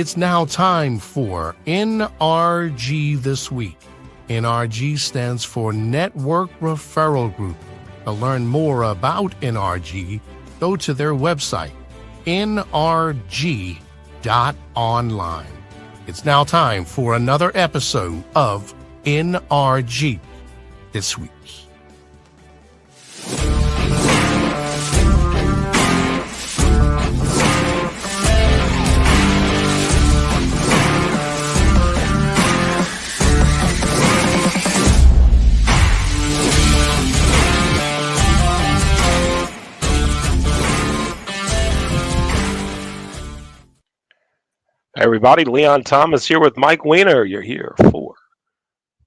It's now time for NRG This Week. NRG stands for Network Referral Group. To learn more about NRG, go to their website, nrg.online. It's now time for another episode of NRG This Week. Hey everybody, Leon Thomas here with Mike Weiner. You're here for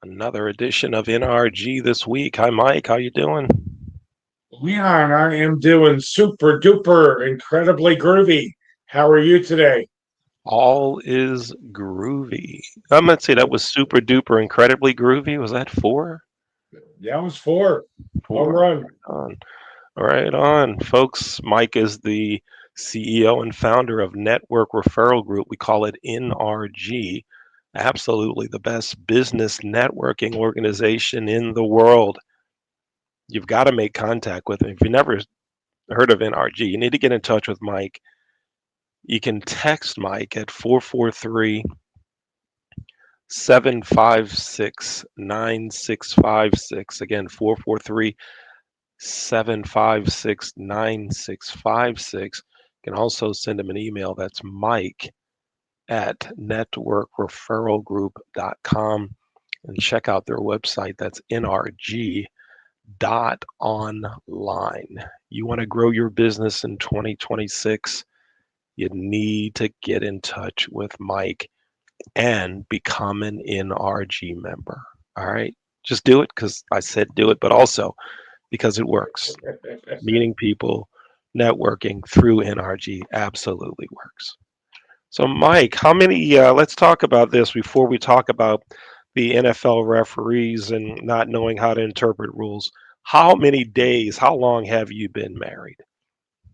another edition of NRG This Week. Hi Mike, how you doing? Leon, I am doing super duper incredibly groovy. How are you today? All is groovy. I'm gonna say that was super duper incredibly groovy. Was that four? That was four. Home Four. run. Right on. Folks, Mike is the CEO and founder of Network Referral Group. We call it NRG. Absolutely the best business networking organization in the world. You've got to make contact with him. If you never heard of NRG, you need to get in touch with Mike. You can text Mike at 443 756 9656. Again, 443 756 9656. You can also send him an email. That's Mike at networkreferralgroup.com and check out their website. That's NRG.online. You want to grow your business in 2026, you need to get in touch with Mike and become an NRG member. All right? Just do it because I said do it, but also because it works. Meeting people, networking through NRG absolutely works. So Mike, how many, let's talk about this before we talk about the NFL referees and not knowing how to interpret rules. How many days, how long have you been married?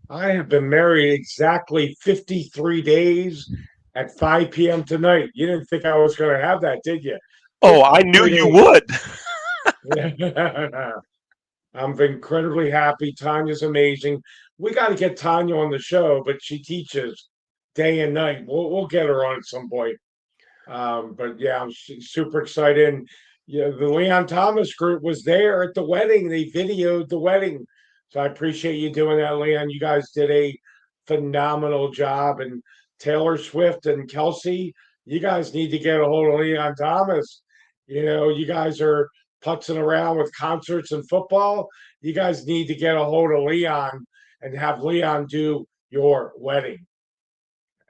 I have been married exactly 53 days at 5 p.m. tonight. You didn't think I was going to have that, did you? Oh, I knew 53 you days. would. I'm incredibly happy. Tanya's amazing. We got to get Tanya on the show, but she teaches day and night. We'll get her on at some point. But yeah, I'm super excited. And, yeah, the Leon Thomas group was there at the wedding. They videoed the wedding. So I appreciate you doing that, Leon. You guys did a phenomenal job. And Taylor Swift and Kelsey, you guys need to get a hold of Leon Thomas. You guys are putzing around with concerts and football. You guys need to get a hold of Leon and have Leon do your wedding.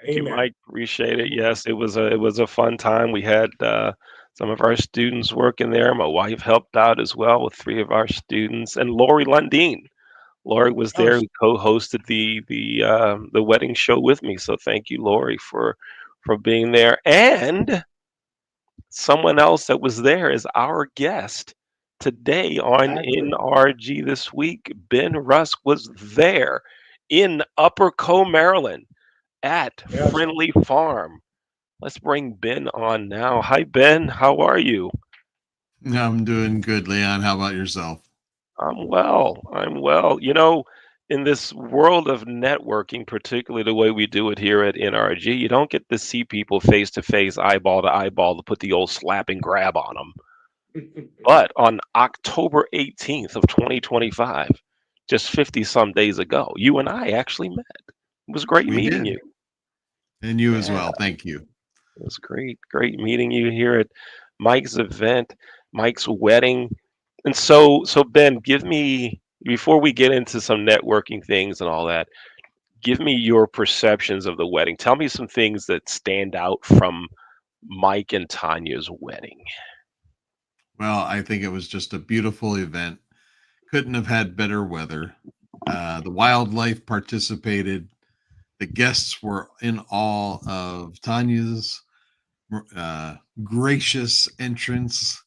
Thank you, Amen. Mike. Appreciate it. Yes, it was a fun time. We had some of our students working there. My wife helped out as well with three of our students, and Lori Lundeen. Lori was there, who co-hosted the wedding show with me. So thank you, Lori, for being there. And someone else that was there is our guest today on NRG This Week. Ben Rusk was there in Upper Co, Maryland at Friendly Farm. Let's bring Ben on now. Hi, Ben. How are you? I'm doing good, Leon. How about yourself? I'm well. In this world of networking, particularly the way we do it here at NRG, you don't get to see people face to face, eyeball to eyeball, to put the old slap and grab on them. But on October 18th of 2025, just 50 some days ago, you and I actually met. It was great meeting you. And you as well. Thank you. It was great meeting you here at Mike's event, Mike's wedding. And so Ben, give me, before we get into some networking things and all that, give me your perceptions of the wedding. Tell me some things that stand out from Mike and Tanya's wedding. Well, I think it was just a beautiful event. Couldn't have had better weather. The wildlife participated. The guests were in awe of Tanya's gracious entrance,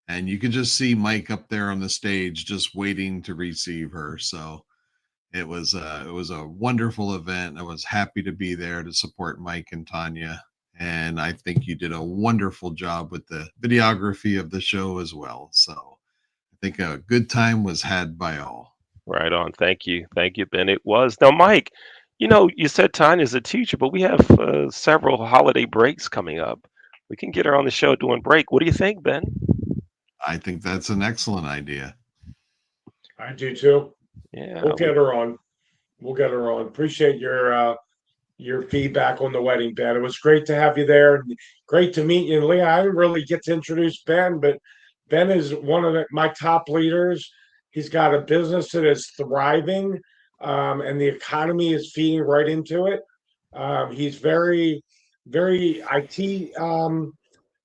and you could just see Mike up there on the stage just waiting to receive her. So it was a wonderful event. I was happy to be there to support Mike and Tanya, And I think you did a wonderful job with the videography of the show as well. So I think a good time was had by all. Right on. Thank you, Ben. It was now, Mike. You said Tanya's a teacher, but we have several holiday breaks coming up. We can get her on the show doing break. What do you think, Ben? I think that's an excellent idea. I do too. Yeah, We'll get her on. We'll get her on. Appreciate your feedback on the wedding, Ben. It was great to have you there. Great to meet you. And Leah, I didn't really get to introduce Ben, but Ben is one of my top leaders. He's got a business that is thriving, and the economy is feeding right into it. He's very, very IT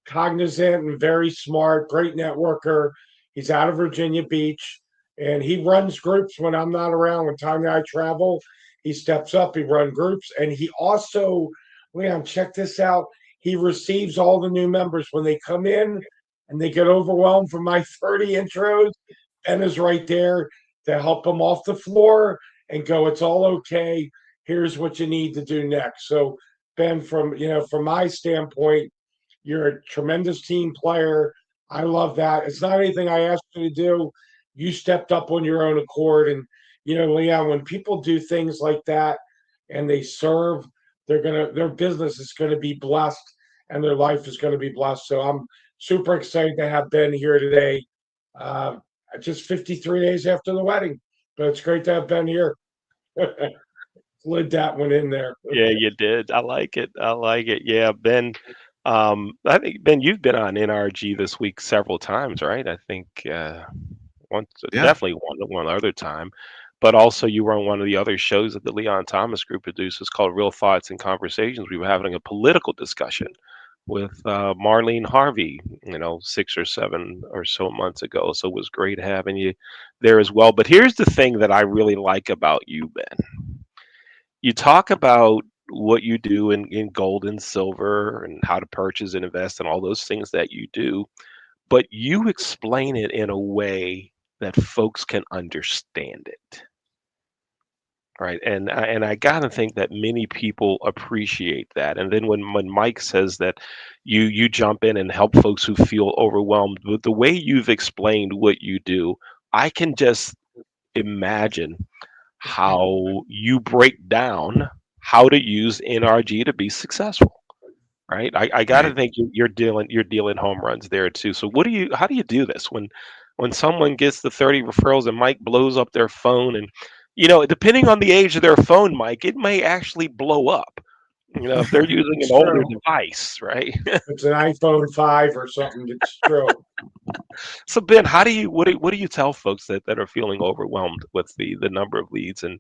cognizant and very smart, great networker. He's out of Virginia Beach and he runs groups when I'm not around. When Tanya and I travel, he steps up, he runs groups, and he also, Leon, check this out. He receives all the new members when they come in and they get overwhelmed from my 30 intros. Ben is right there to help them off the floor and go, it's all okay. Here's what you need to do next. So Ben, from my standpoint, you're a tremendous team player. I love that. It's not anything I asked you to do. You stepped up on your own accord. And, Leon, when people do things like that and they serve, their business is gonna be blessed and their life is gonna be blessed. So I'm super excited to have Ben here today. Uh, just 53 days after the wedding. But it's great to have Ben here. Slid that one in there. yeah, you did. I like it. I like it. Yeah, Ben. I think Ben, you've been on NRG this week several times, right? I think once, Yeah. definitely one other time, but also you were on one of the other shows that the Leon Thomas Group produces called Real Thoughts and Conversations. We were having a political discussion with Marlene Harvey, 6 or 7 or so months ago. So it was great having you there as well. But here's the thing that I really like about you, Ben. You talk about what you do in gold and silver and how to purchase and invest and all those things that you do, but you explain it in a way that folks can understand it. Right. And I gotta think that many people appreciate that. And then when Mike says that you jump in and help folks who feel overwhelmed with the way you've explained what you do, I can just imagine how you break down how to use NRG to be successful, right? I got to Right. think you're dealing home runs there too. So how do you do this when someone gets the 30 referrals and Mike blows up their phone and depending on the age of their phone, Mike, it may actually blow up. If they're using an It's older true. device, right? It's an iPhone 5 or something. It's true. So Ben, what do you tell folks that are feeling overwhelmed with the number of leads and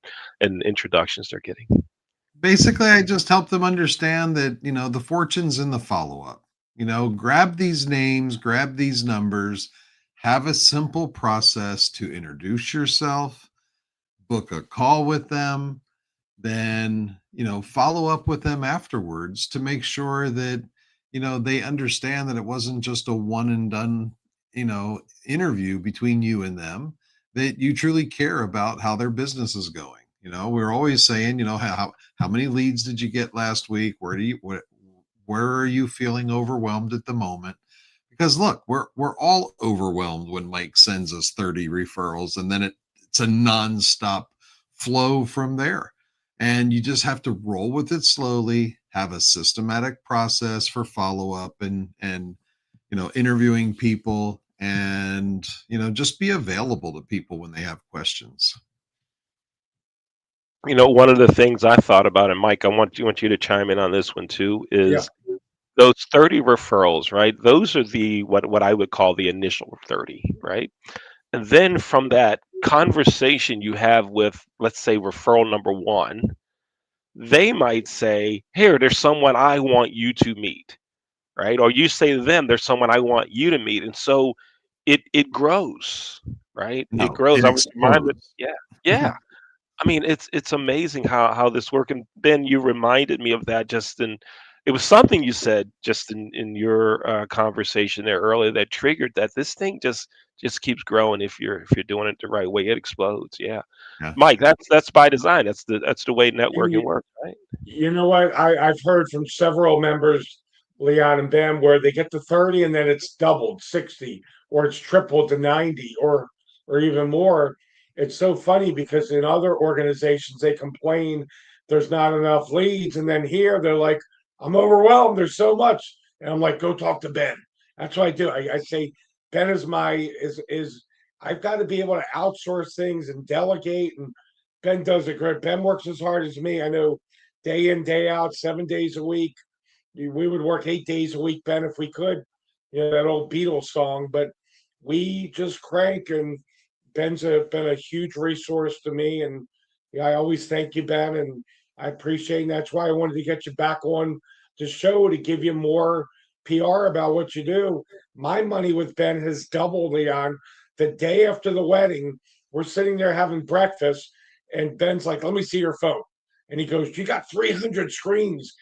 introductions they're getting? Basically, I just help them understand that, the fortune's in the follow up. Grab these names, grab these numbers, have a simple process to introduce yourself, book a call with them, then, follow up with them afterwards to make sure that, they understand that it wasn't just a one and done, interview between you and them, that you truly care about how their business is going. We're always saying, how many leads did you get last week? Where are you feeling overwhelmed at the moment? Because look, we're all overwhelmed when Mike sends us 30 referrals and then it's a nonstop flow from there. And you just have to roll with it slowly, have a systematic process for follow-up and interviewing people and just be available to people when they have questions. One of the things I thought about, and Mike, I want you to chime in on this one too, Yeah. is those 30 referrals, right? Those are the what I would call the initial 30, right? And then from that conversation you have with, let's say, referral number one, they might say, "Here, there's someone I want you to meet," right? Or you say to them, "There's someone I want you to meet," and so it grows, right? It No, grows. it I was reminded, explodes. yeah, yeah. I mean, it's amazing how this works. And Ben, you reminded me of that just in it was something you said just in your conversation there earlier that triggered that this thing just keeps growing if you're doing it the right way. It explodes. Yeah, Yeah. Mike, that's by design. That's the way And networking works, right? you know what? I've heard from several members Leon and Ben, where they get to 30 and then it's doubled 60, or it's tripled to 90, or even more. It's so funny because in other organizations they complain there's not enough leads, and then here they're like, I'm overwhelmed. There's so much, and I'm like, go talk to Ben. That's what I do. I say Ben is is I've got to be able to outsource things and delegate, and Ben does it great. Ben works as hard as me. I know day in, day out, 7 days a week. We would work 8 days a week, Ben, if we could. That old Beatles song, but we just crank, and been a huge resource to me. And yeah, I always thank you, Ben, and I appreciate it. And that's why I wanted to get you back on the show to give you more PR about what you do. My money with Ben has doubled, Leon. The day after the wedding, we're sitting there having breakfast, and Ben's like, let me see your phone. And he goes, you got 300 screens.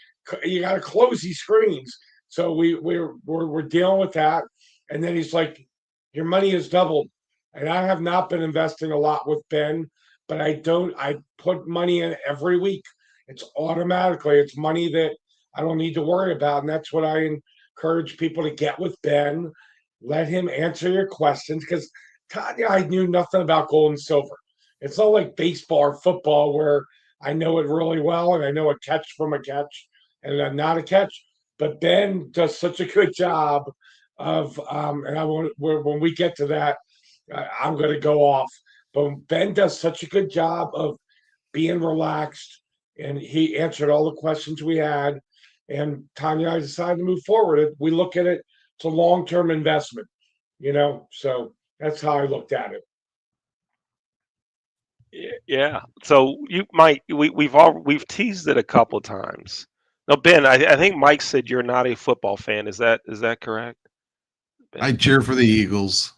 You got to close these screens. So we're dealing with that. And then he's like, your money has doubled. And I have not been investing a lot with Ben, but I put money in every week. It's automatically, it's money that I don't need to worry about. And that's what I encourage people to get with Ben. Let him answer your questions, because Tanya, I knew nothing about gold and silver. It's not like baseball or football where I know it really well and I know a catch from a catch and not a catch. But Ben does such a good job of, and I want when we get to that, I'm going to go off. But Ben does such a good job of being relaxed, and he answered all the questions we had. And Tanya and I decided to move forward. We look at it; it's a long-term investment, So that's how I looked at it. Yeah. So Mike, we've teased it a couple times. No, Ben, I think Mike said you're not a football fan. Is that correct? Ben? I cheer for the Eagles.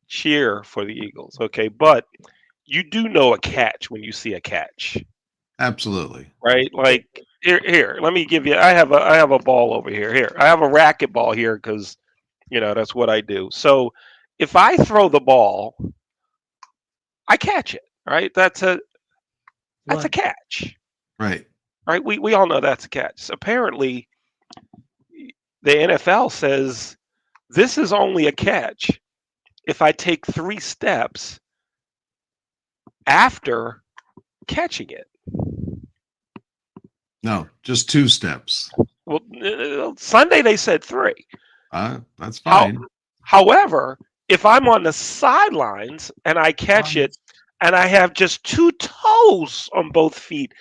Cheer for the Eagles. Okay, but you do know a catch when you see a catch, Absolutely. right? Like here, let me give you. I have a ball over here. Here, I have a racquetball here because that's what I do. So if I throw the ball, I catch it. Right? That's a catch. Right. Right? We all know that's a catch. Apparently, the NFL says this is only a catch if I take 3 steps after catching it. No, just 2 steps. Well, Sunday they said 3. That's fine. However, if I'm on the sidelines and I catch it and I have just 2 toes on both feet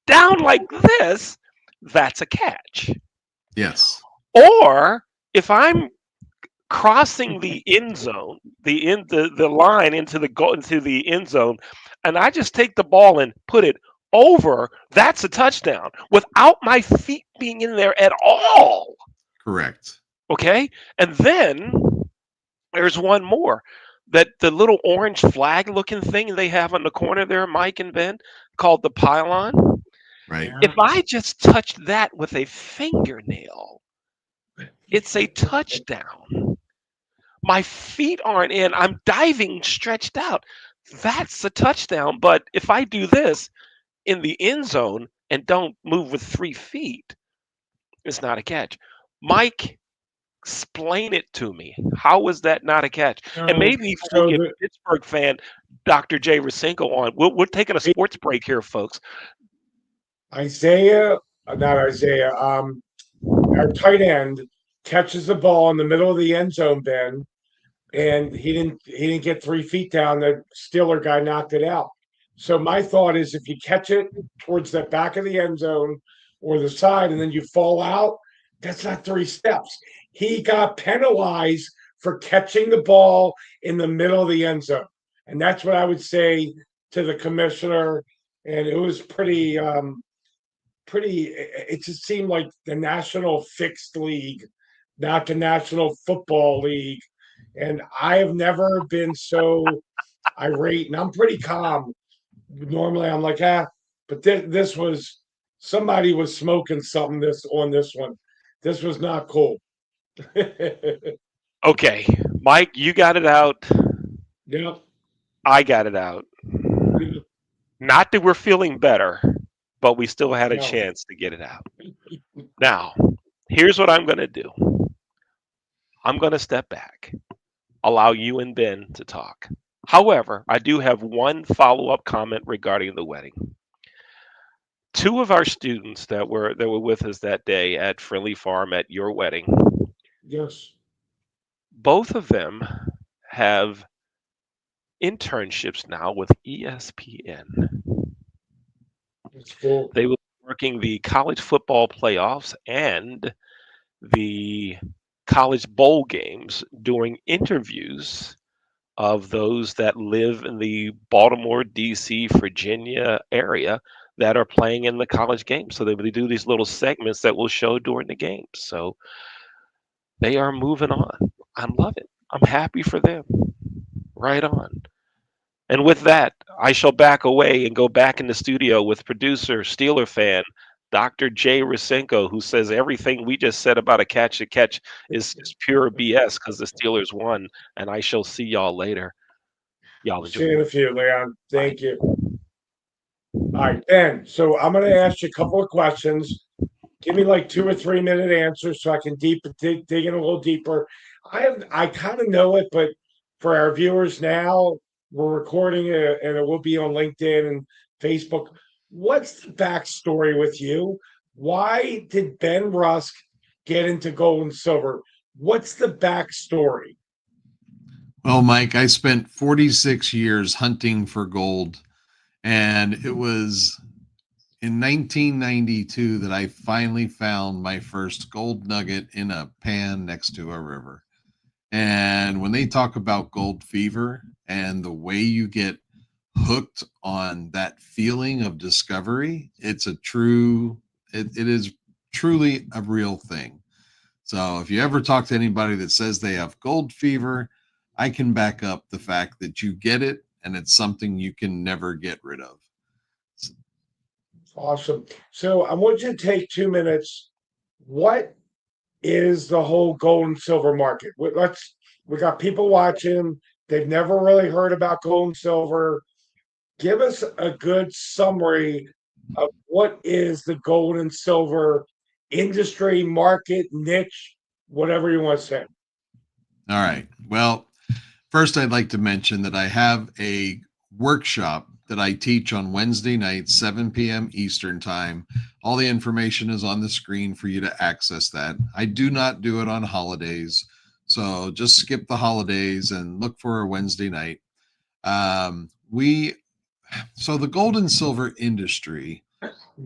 down like this, that's a catch. Yes. Or if I'm crossing the end zone, the line into the end zone, and I just take the ball and put it over, that's a touchdown without my feet being in there at all. Correct. Okay? And then there's one more. That the little orange flag looking thing they have on the corner there, Mike and Ben, called the pylon. Right. If I just touch that with a fingernail, it's a touchdown. My feet aren't in. I'm diving stretched out. That's a touchdown. But if I do this in the end zone and don't move with 3 feet, it's not a catch. Mike, explain it to me. How is that not a catch? And maybe if we'll get Pittsburgh fan Dr. J. Rasenko on. We're taking a sports break here, folks. Isaiah, not Isaiah. Our tight end catches the ball in the middle of the end zone, Ben, and he didn't get 3 feet down. The Steeler guy knocked it out. So my thought is, if you catch it towards the back of the end zone or the side, and then you fall out, that's not 3 steps. He got penalized for catching the ball in the middle of the end zone, and that's what I would say to the commissioner. And it was pretty. It just seemed like the National Fixed League, not the National Football League. And I have never been so irate, and I'm pretty calm. Normally I'm like, but this was, somebody was smoking something on this one. This was not cool. Okay, Mike, you got it out. Yep. I got it out. Not that we're feeling better, but we still had a chance to get it out. Now, Here's what I'm going to do. I'm going to step back, allow you and Ben to talk. However, I do have one follow-up comment regarding the wedding. Two of our students that were with us that day at Friendly Farm at your wedding, Yes, both of them have internships now with ESPN. it's cool. They will be working the college football playoffs and the college bowl games, doing interviews of those that live in the Baltimore, DC, Virginia area that are playing in the college games. So they do these little segments that will show during the games. So they are moving on. I love it. I'm happy for them. Right on. And with that, I shall back away and go back in the studio with producer, Steeler fan, Dr. Jay Rasenko, who says everything we just said about a catch is pure BS because the Steelers won. And I shall see y'all later. Y'all enjoy. See you in a few, Leon. Bye. Thank you. All right, Ben. So I'm going to ask you a couple of questions. Give me like 2 or 3 minute answers so I can dig in a little deeper. I kind of know it, but for our viewers now, we're recording it and it will be on LinkedIn and Facebook. What's the backstory with you? Why did Ben Rusk get into gold and silver? What's the backstory? Well, Mike, I spent 46 years hunting for gold, and it was in 1992 that I finally found my first gold nugget in a pan next to a river. And when they talk about gold fever and the way you get hooked on that feeling of discovery, it is truly a real thing. So if you ever talk to anybody that says they have gold fever, I can back up the fact that you get it and it's something you can never get rid of. Awesome. So I want you to take 2 minutes. What is the whole gold and silver market? We got people watching. They've never really heard about gold and silver. Give us a good summary of what is the gold and silver industry, market, niche, whatever you want to say. All right. Well, first, I'd like to mention that I have a workshop that I teach on Wednesday nights, 7 p.m. Eastern Time. All the information is on the screen for you to access that. I do not do it on holidays, so just skip the holidays and look for a Wednesday night. So the gold and silver industry,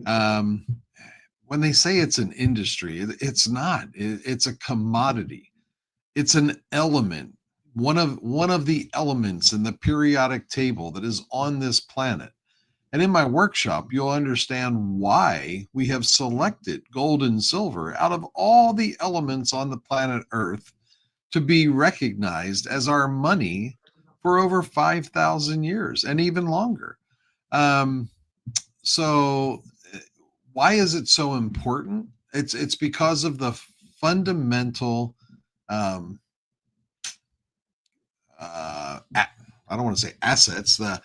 when they say it's an industry, it's not. It's a commodity. It's an element, one of the elements in the periodic table that is on this planet. And in my workshop, you'll understand why we have selected gold and silver out of all the elements on the planet Earth to be recognized as our money for over 5,000 years and even longer. So why is it so important? It's because of the fundamental I don't want to say assets, the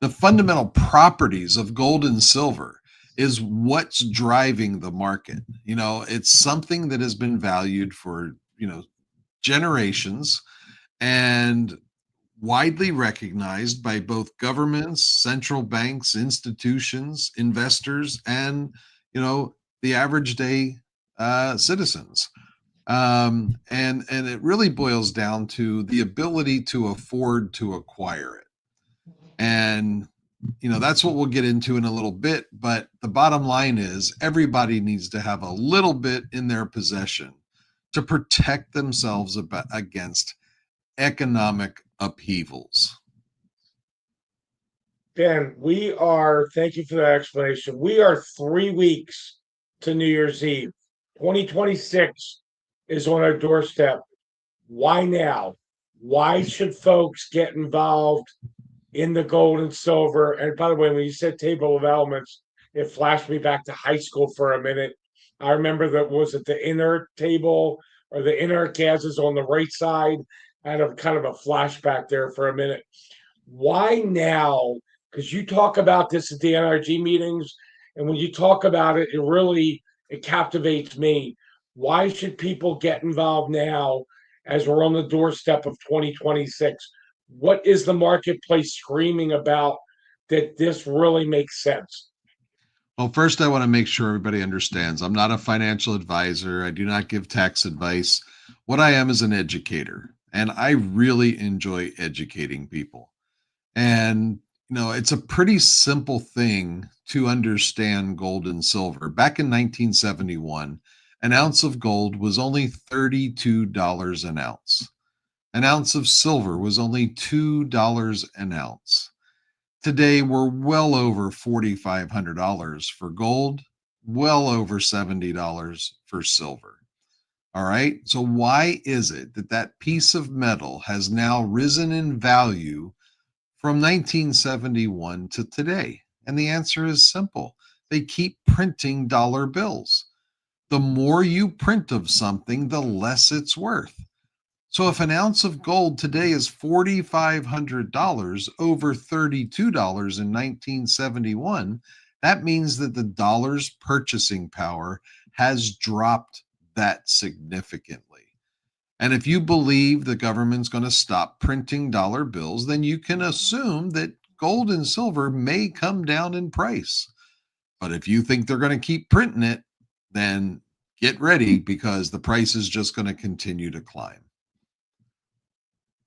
fundamental properties of gold and silver is what's driving the market. It's something that has been valued for, generations and widely recognized by both governments, central banks, institutions, investors, and, the average day citizens. And it really boils down to the ability to afford to acquire it. And, that's what we'll get into in a little bit. But the bottom line is everybody needs to have a little bit in their possession to protect themselves against economic upheavals. Ben, thank you for that explanation. We are 3 weeks to New Year's Eve. 2026 is on our doorstep. Why now? Why should folks get involved in the gold and silver? And by the way, when you said table of elements, it flashed me back to high school for a minute. I remember was it the inner table or the inner gases on the right side? I had a kind of a flashback there for a minute. Why now? Because you talk about this at the NRG meetings, and when you talk about it, it captivates me. Why should people get involved now as we're on the doorstep of 2026? What is the marketplace screaming about that this really makes sense? Well, first, I want to make sure everybody understands I'm not a financial advisor. I do not give tax advice. What I am is an educator, and I really enjoy educating people. And, it's a pretty simple thing to understand gold and silver. Back in 1971, an ounce of gold was only $32 an ounce. An ounce of silver was only $2 an ounce. Today, we're well over $4,500 for gold, well over $70 for silver. All right. So, why is it that that piece of metal has now risen in value from 1971 to today? And the answer is simple: they keep printing dollar bills. The more you print of something, the less it's worth. So if an ounce of gold today is $4,500 over $32 in 1971, that means that the dollar's purchasing power has dropped that significantly. And if you believe the government's going to stop printing dollar bills, then you can assume that gold and silver may come down in price. But if you think they're going to keep printing it, then get ready, because the price is just going to continue to climb.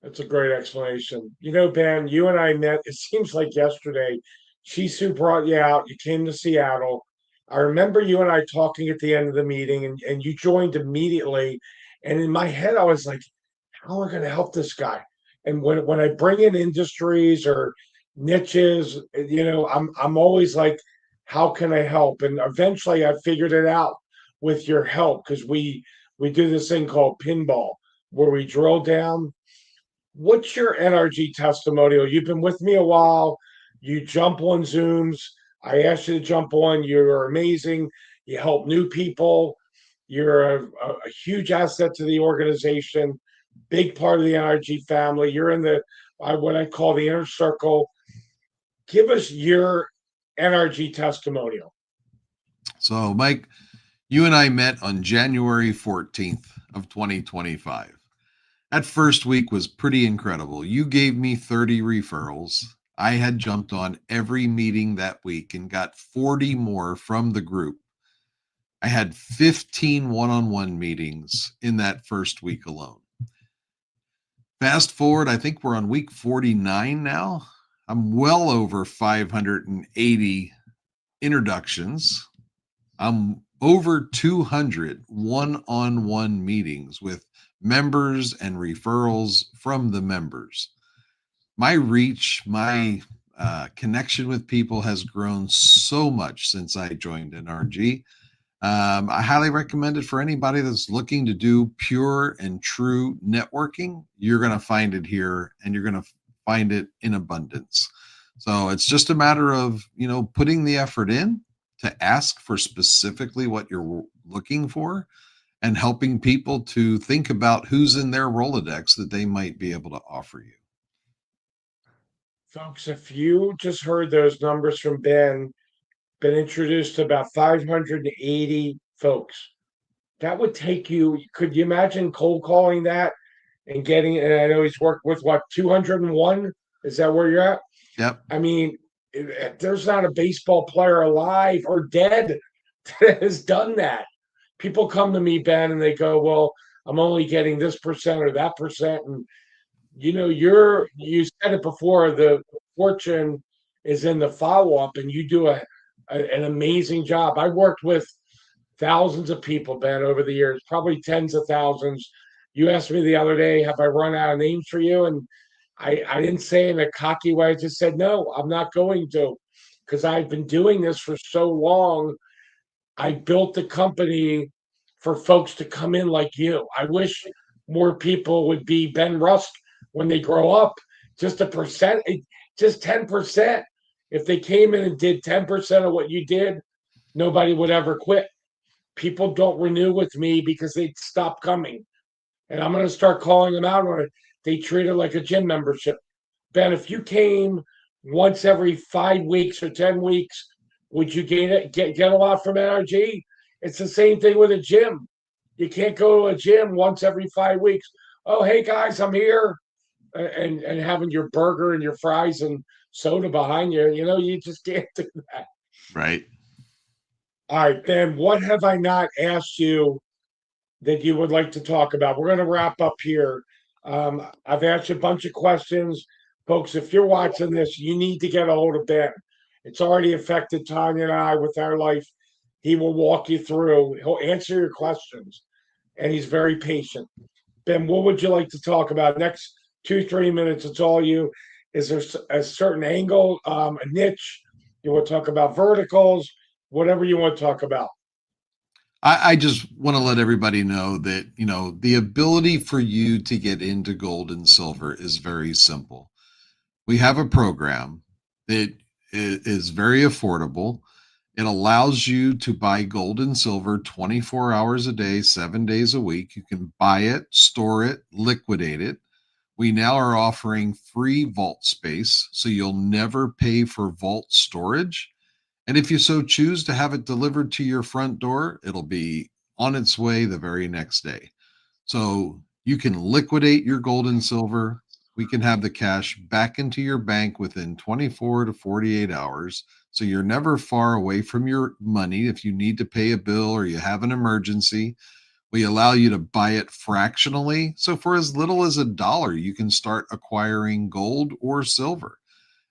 That's a great explanation. Ben, you and I met, it seems like yesterday. Shisu brought you out. You came to Seattle. I remember you and I talking at the end of the meeting, and you joined immediately. And in my head, I was like, how are we going to help this guy? And when I bring in industries or niches, I'm always like, how can I help? And eventually I figured it out with your help, because we do this thing called pinball, where we drill down. What's your NRG testimonial? You've been with me a while. You jump on Zooms. I asked you to jump on. You're amazing. You help new people. You're a huge asset to the organization, big part of the NRG family. You're in what I call the inner circle. Give us your NRG testimonial. So, Mike, you and I met on January 14th of 2025. That first week was pretty incredible. You gave me 30 referrals. I had jumped on every meeting that week and got 40 more from the group. I had 15 one-on-one meetings in that first week alone. Fast forward, I think we're on week 49 now. I'm well over 580 introductions. I'm over 200 one-on-one meetings with members and referrals from the members. My reach, my connection with people has grown so much since I joined NRG. I highly recommend it for anybody that's looking to do pure and true networking. You're going to find it here, and you're going to find it in abundance. So it's just a matter of, putting the effort in to ask for specifically what you're looking for, and helping people to think about who's in their Rolodex that they might be able to offer you. Folks, if you just heard those numbers from Ben, been introduced to about 580 folks. That would take you, could you imagine cold calling that and getting, and I know he's worked with 201? Is that where you're at? Yep. I mean, there's not a baseball player alive or dead that has done that. People come to me, Ben, and they go, well, I'm only getting this percent or that percent. And you said it before, the fortune is in the follow-up, and you do an amazing job. I worked with thousands of people, Ben, over the years, probably tens of thousands. You asked me the other day, have I run out of names for you? And I didn't say in a cocky way. I just said, no, I'm not going to, because I've been doing this for so long. I built the company for folks to come in like you. I wish more people would be Ben Rusk when they grow up. Just a percent, just 10%. If they came in and did 10% of what you did, nobody would ever quit. People don't renew with me because they stop coming. And I'm going to start calling them out on it. They treat it like a gym membership. Ben, if you came once every 5 weeks or 10 weeks, would you get a lot from NRG? It's the same thing with a gym. You can't go to a gym once every 5 weeks. Oh, hey guys, I'm here, and having your burger and your fries and soda behind you. You just can't do that. Right. All right, Ben, what have I not asked you that you would like to talk about? We're going to wrap up here. I've asked you a bunch of questions. Folks, if you're watching this, you need to get a hold of Ben. It's already affected Tanya and I with our life. He will walk you through, he'll answer your questions, and he's very patient. Ben, what would you like to talk about? Next 2, 3 minutes, it's all you. Is there a certain angle, a niche? You want to talk about verticals, whatever you want to talk about. I just want to let everybody know that, the ability for you to get into gold and silver is very simple. We have a program that is very affordable. It allows you to buy gold and silver 24 hours a day, 7 days a week. You can buy it, store it, liquidate it. We now are offering free vault space, so you'll never pay for vault storage. And if you so choose to have it delivered to your front door, it'll be on its way the very next day. So you can liquidate your gold and silver. We can have the cash back into your bank within 24 to 48 hours. So you're never far away from your money. If you need to pay a bill or you have an emergency, we allow you to buy it fractionally. So for as little as $1, you can start acquiring gold or silver.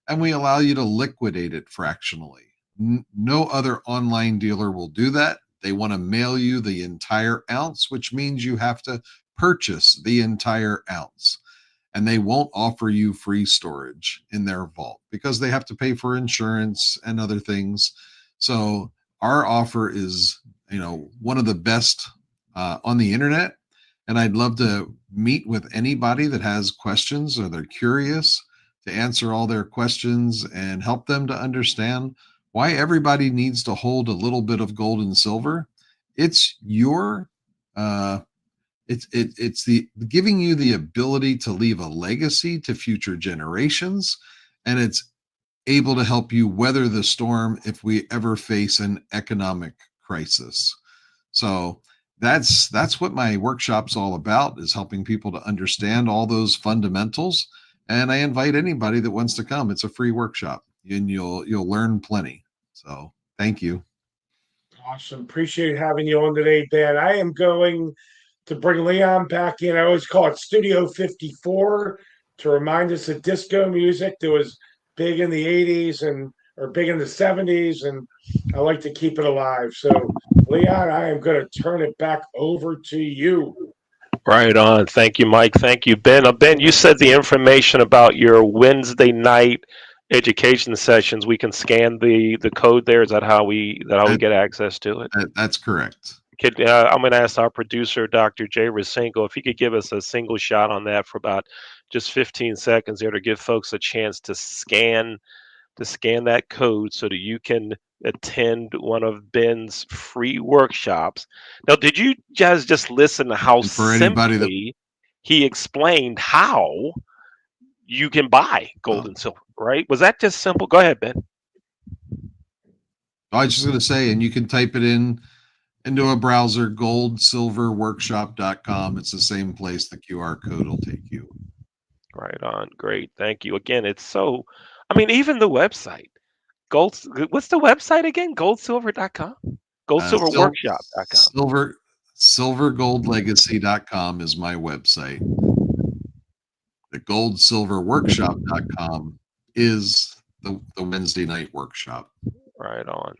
And we allow you to liquidate it fractionally. No other online dealer will do that. They want to mail you the entire ounce, which means you have to purchase the entire ounce. And they won't offer you free storage in their vault because they have to pay for insurance and other things. So our offer is, one of the best on the internet. And I'd love to meet with anybody that has questions or they're curious to answer all their questions and help them to understand why everybody needs to hold a little bit of gold and silver. It's your it's the giving you the ability to leave a legacy to future generations, and it's able to help you weather the storm if we ever face an economic crisis. So that's what my workshop's all about, is helping people to understand all those fundamentals. And I invite anybody that wants to come. It's a free workshop and you'll learn plenty. So thank you. Awesome. Appreciate having you on today, Ben. I am going to bring Leon back in. I always call it Studio 54 to remind us of disco music that was big in the 80s and or big in the 70s, and I like to keep it alive. So, Leon, I am going to turn it back over to you. Right on. Thank you, Mike. Thank you, Ben. Ben, you said the information about your Wednesday night education sessions. We can scan the code there. Is that how we get access to it? That's correct. I'm going to ask our producer, Dr. Jay Rasingo, if he could give us a single shot on that for about just 15 seconds there to give folks a chance to scan that code so that you can attend one of Ben's free workshops. Now, did you guys just listen to how And for anybody that simply he explained how you can buy gold and silver, right? Was that just simple? Go ahead, Ben. I was just going to say, and you can type it into a browser, goldsilverworkshop.com. It's the same place the QR code will take you. Right on. Great. Thank you. Again, even the website, what's the website again? Goldsilver.com? Goldsilverworkshop.com. Silvergoldlegacy.com is my website. The goldsilverworkshop.com is the Wednesday night workshop. Right on.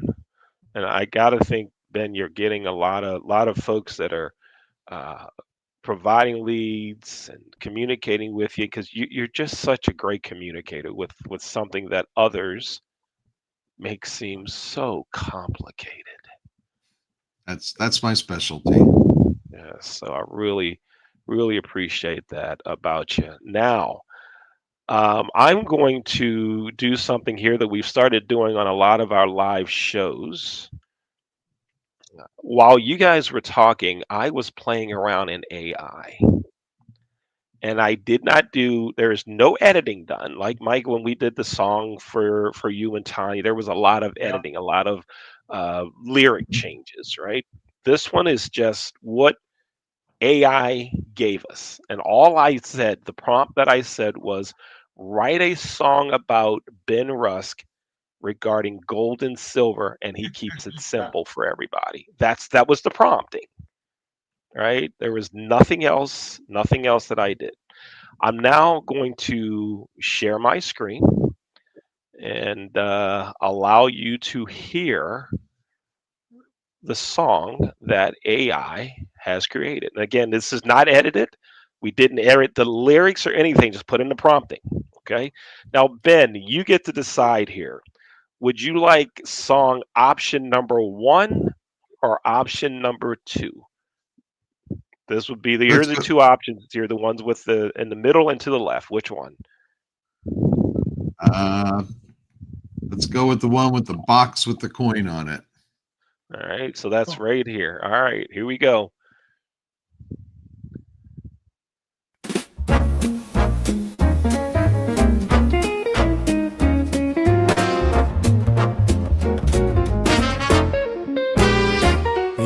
And I gotta think, Ben, you're getting a lot of folks that are providing leads and communicating with you because you're just such a great communicator with something that others make seem so complicated. That's my specialty. Yes, so I really, really appreciate that about you. Now, I'm going to do something here that we've started doing on a lot of our live shows. While you guys were talking, I was playing around in AI. And I did not there is no editing done. Like Mike, when we did the song for you and Tanya, there was a lot of Yeah. editing, a lot of lyric changes, right? This one is just what AI gave us. And all I said, the prompt that I said was write a song about Ben Rusk regarding gold and silver, and he keeps it simple for everybody. That was the prompting, right? There was nothing else that I did. I'm now going to share my screen and allow you to hear the song that AI has created. And again, this is not edited. We didn't edit the lyrics or anything, just put in the prompting. Okay. Now, Ben, you get to decide here. Would you like song option number 1 or option number 2? This would be here are Let's the go. two options. Here are the ones with the in the middle and to the left. Which one? Let's go with the one with the box with the coin on it. All right, so that's right here. All right, here we go.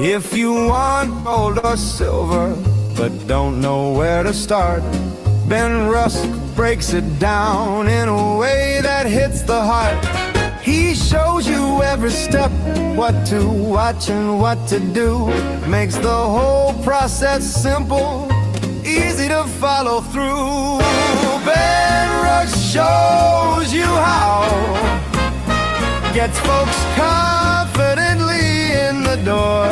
If you want gold or silver, but don't know where to start, Ben Rusk breaks it down in a way that hits the heart. He shows you every step, what to watch and what to do. Makes the whole process simple, easy to follow through. Ben Rusk shows you how, gets folks confidently in the door.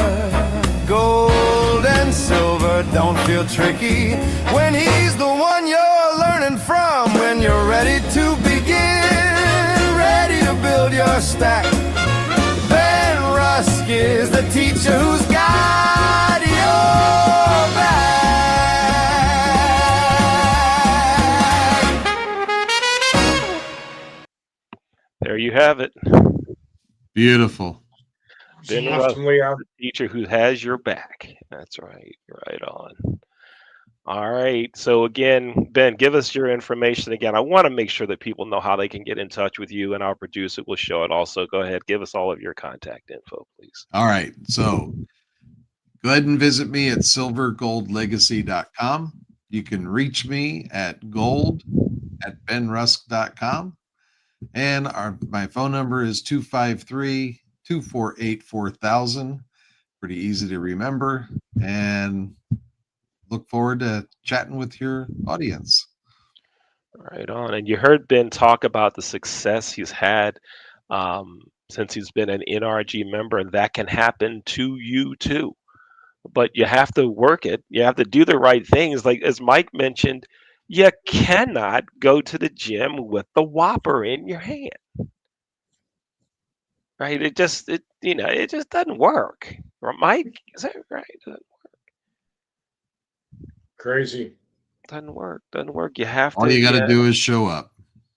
Gold and silver don't feel tricky when he's the one you're learning from. When you're ready to begin, ready to build your stack, Ben Rusk is the teacher who's got your back. There you have it. Beautiful. Ben Awesome, Rusk, Leon. the teacher who has your back. That's right. Right on. All right. So again, Ben, give us your information again. I want to make sure that people know how they can get in touch with you, and our producer will show it also. Go ahead, give us all of your contact info, please. All right. So go ahead and visit me at silvergoldlegacy.com. You can reach me at gold@benrusk.com. And my phone number is 253-248-4000. Pretty easy to remember. And look forward to chatting with your audience. Right on. And you heard Ben talk about the success he's had since he's been an NRG member, and that can happen to you too. But you have to work it. You have to do the right things. Like as Mike mentioned, you cannot go to the gym with the Whopper in your hand. Right? It just doesn't work. Or Mike, is that right? Crazy. Doesn't work. Doesn't work. You have All to. you got to do is show up.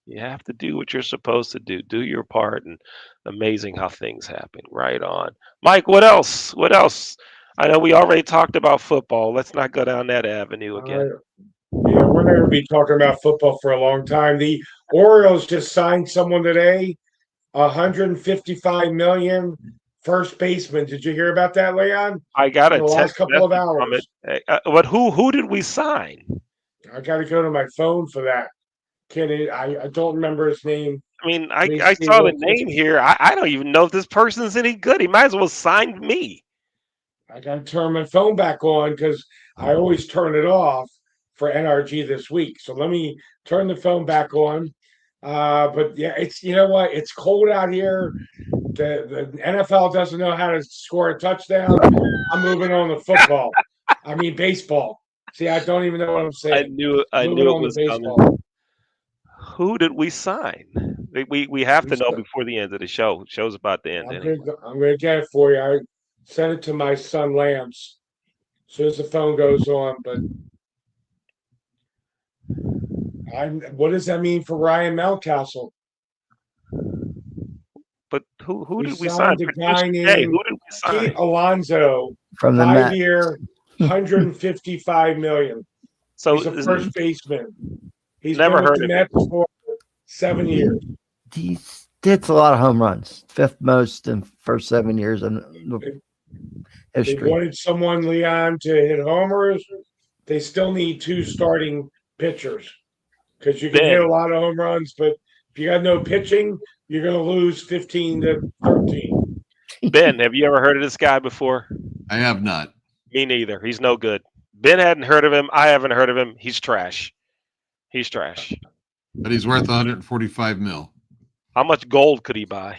You have to do what you're supposed to do. Do your part, and amazing how things happen. Right on. Mike, what else? What else? I know we already talked about football. Let's not go down that avenue again. Yeah, we're going to be talking about football for a long time. The Orioles just signed someone today, 155 million, first baseman. Did you hear about that, Leon? I got In a the last text couple of message from hours. it. But who did we sign? I got to go to my phone for that. I don't remember his name. I mean, Let me I see saw the real quick. name here. I don't even know if this person's any good. He might as well sign me. I got to turn my phone back on because I always turn it off for NRG this week. So let me turn the phone back on. But yeah, you know what? It's cold out here. The NFL doesn't know how to score a touchdown. I'm moving on to football. I mean baseball. See, I don't even know what I'm I saying. knew Moving it on to was baseball. coming. Who did we sign? We have to We know st- before the end of the show. Show's about to end anyway. I'm gonna get it for you. I sent it to my son Lance as soon as the phone goes on. But what does that mean for Ryan Mountcastle? But who We did we sign? signed a Producer guy Jay, named who did we sign? Pete Alonso, from the Met. 5-year, 155 million. So He's a first baseman. He's Never been with heard the of Mets for 7 years. He hits a lot of home runs, fifth most in first 7 years. And They history. wanted someone, Leon, to hit homers. They still need 2 starting pitchers because you can hit a Ben, lot of home runs, but if you got no pitching, you're going to lose 15-13. Ben, have you ever heard of this guy before? I have not. Me neither. He's no good. Ben hadn't heard of him. I haven't heard of him. He's trash. He's trash. But he's worth 145 mil. How much gold could he buy?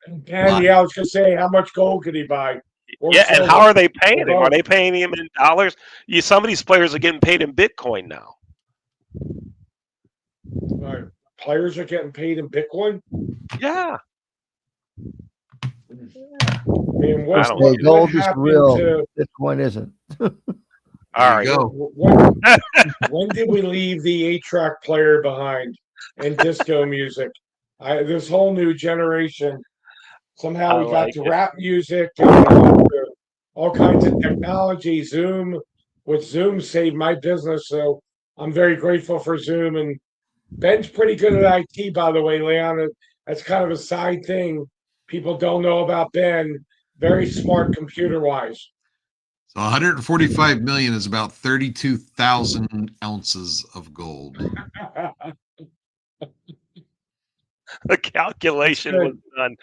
And yeah, I was going to say, how much gold could he buy? Or Yeah, and silver? how are they paying him? Or Are they paying him in dollars? Some of these players are getting paid in Bitcoin now. Players are getting paid in Bitcoin? Yeah. Man, I don't what Gold is happened real. to Bitcoin isn't. All right. Go. when did we leave the 8-track player behind and disco music? This whole new generation, somehow we got to rap music and all kinds of technology. Zoom saved my business, so I'm very grateful for Zoom. And Ben's pretty good at IT, by the way, Leon. That's kind of a side thing people don't know about Ben. Very smart computer-wise. So 145 million is about 32,000 ounces of gold. The calculation was done.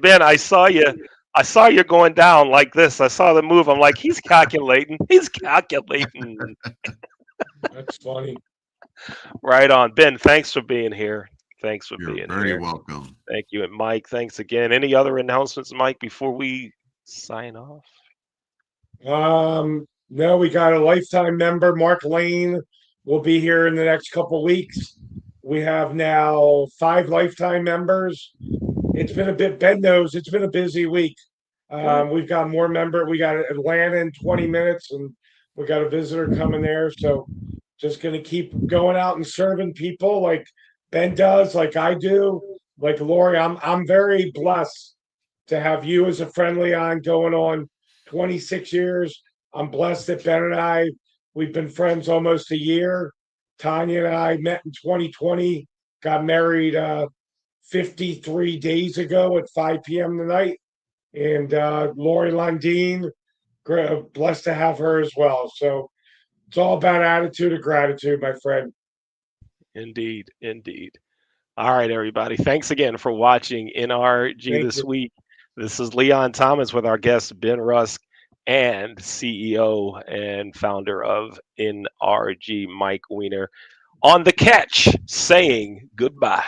Ben, I saw you going down like this. I saw the move. I'm like, he's calculating. He's calculating. That's funny. Right on. Ben, thanks for being here. Thanks for You're being very here. welcome. Thank you. And Mike, thanks again. Any other announcements, Mike, before we sign off? No, we got a lifetime member, Mark Lane, will be here in the next couple weeks. We have now 5 lifetime members. It's been Ben knows it's been a busy week. We've got more we got Atlanta in 20 minutes, and we got a visitor coming there. So just gonna keep going out and serving people like Ben does, like I do, like Lori. I'm very blessed to have you as a friendly on going on 26 years. I'm blessed that Ben and we've been friends almost a year. Tanya and I met in 2020, got married 53 days ago at 5 p.m. tonight. And Lori Lundeen, blessed to have her as well. So it's all about attitude of gratitude, my friend. Indeed. Indeed. All right, everybody. Thanks again for watching NRG This Week. This is Leon Thomas with our guest, Ben Rusk, and CEO and founder of NRG, Mike Weiner, on the catch, saying goodbye.